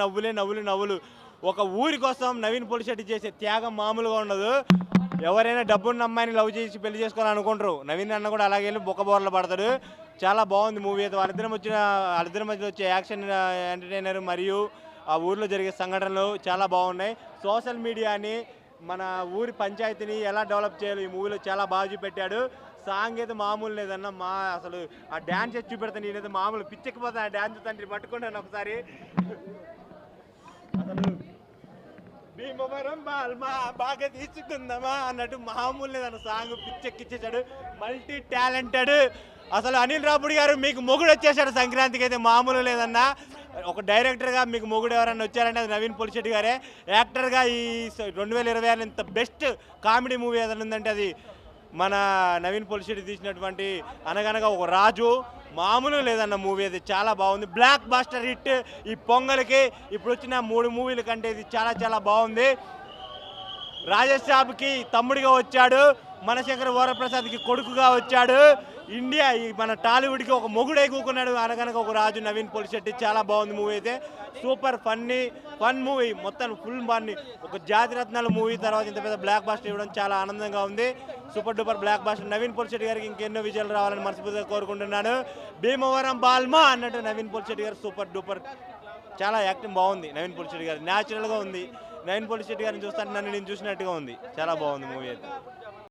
నవ్వులే నవ్వులు నవ్వులు. ఒక ఊరి కోసం నవీన్ పొలిశెట్టి చేసే త్యాగం మామూలుగా ఉండదు. ఎవరైనా డబ్బున్న అమ్మాయిని లవ్ చేసి పెళ్లి చేసుకోవాలనుకుంటారు. నవీన్ అన్న కూడా అలాగే వెళ్ళి బొక్కబోర్ల పడతాడు. చాలా బాగుంది మూవీ అయితే. వాళ్ళిద్దరి మధ్యలో వచ్చే యాక్షన్ ఎంటర్టైనర్ మరియు ఆ ఊర్లో జరిగే సంఘటనలు చాలా బాగున్నాయి. సోషల్ మీడియాని మన ఊరి పంచాయతీని ఎలా డెవలప్ చేయాలి ఈ మూవీలో చాలా బాగా చూపెట్టాడు. సాంగ్ అయితే మామూలు లేదన్న. అసలు ఆ డ్యాన్స్ చేసి చూపెడతాను. నేనైతే మామూలు పిచ్చెక్కిపోతాను ఆ డ్యాన్స్ తండ్రి పట్టుకుంటాను ఒకసారి. అసలు భీమవరం బాల్మా బాగా తీసుకుందామా అన్నట్టు మామూలు లేదన్న. సాంగ్ పిచ్చెక్కిచ్చేసాడు. Multi talented. అసలు అనిల్ రాపుడి గారు మీకు మొగుడు వచ్చేసాడు సంక్రాంతికి అయితే మామూలు లేదన్న. ఒక డైరెక్టర్గా మీకు మొగుడు ఎవరన్నా వచ్చారంటే అది నవీన్ పొలిశెట్టి గారే. యాక్టర్గా ఈ 2026 ఇంత బెస్ట్ కామెడీ మూవీ ఏదైనా ఉందంటే అది మన నవీన్ పొలిశెట్టి తీసినటువంటి అనగనగా ఒక రాజు. మామూలు లేదన్న మూవీ అది చాలా బాగుంది. బ్లాక్ బాస్టర్ హిట్ ఈ పొంగల్కి. ఇప్పుడు వచ్చిన 3 మూవీల కంటే ఇది చాలా చాలా బాగుంది. రాజేష్ సాబ్కి తమ్ముడిగా వచ్చాడు. మనశంకర్ వరప్రసాద్కి కొడుకుగా వచ్చాడు. ఇండియా మన టాలీవుడ్కి ఒక మొగుడై కూకున్నాడు అనగనగా ఒక రాజు నవీన్ పొలిశెట్టి. చాలా బాగుంది మూవీ అయితే. Super fun movie. మొత్తం ఫుల్ బాగుంది. ఒక జాతిరత్నాల మూవీ తర్వాత ఇంత పెద్ద బ్లాక్ బాస్టర్ ఇవ్వడం చాలా ఆనందంగా ఉంది. Super duper blockbuster. Naveen Polishetty గారికి ఇంకెన్నో విజయాలు రావాలని మనస్ఫూర్తిగా కోరుకుంటున్నాను. భీమవరం బాల్మా అన్నట్టు నవీన్ పొలిశెట్టి గారు సూపర్ డూపర్. చాలా యాక్టింగ్ బాగుంది నవీన్ పొలిశెట్టి గారు. న్యాచురల్గా ఉంది. నవీన్ పొలిశెట్టి గారిని చూస్తాను నన్ను నేను చూసినట్టుగా ఉంది. చాలా బాగుంది మూవీ అయితే.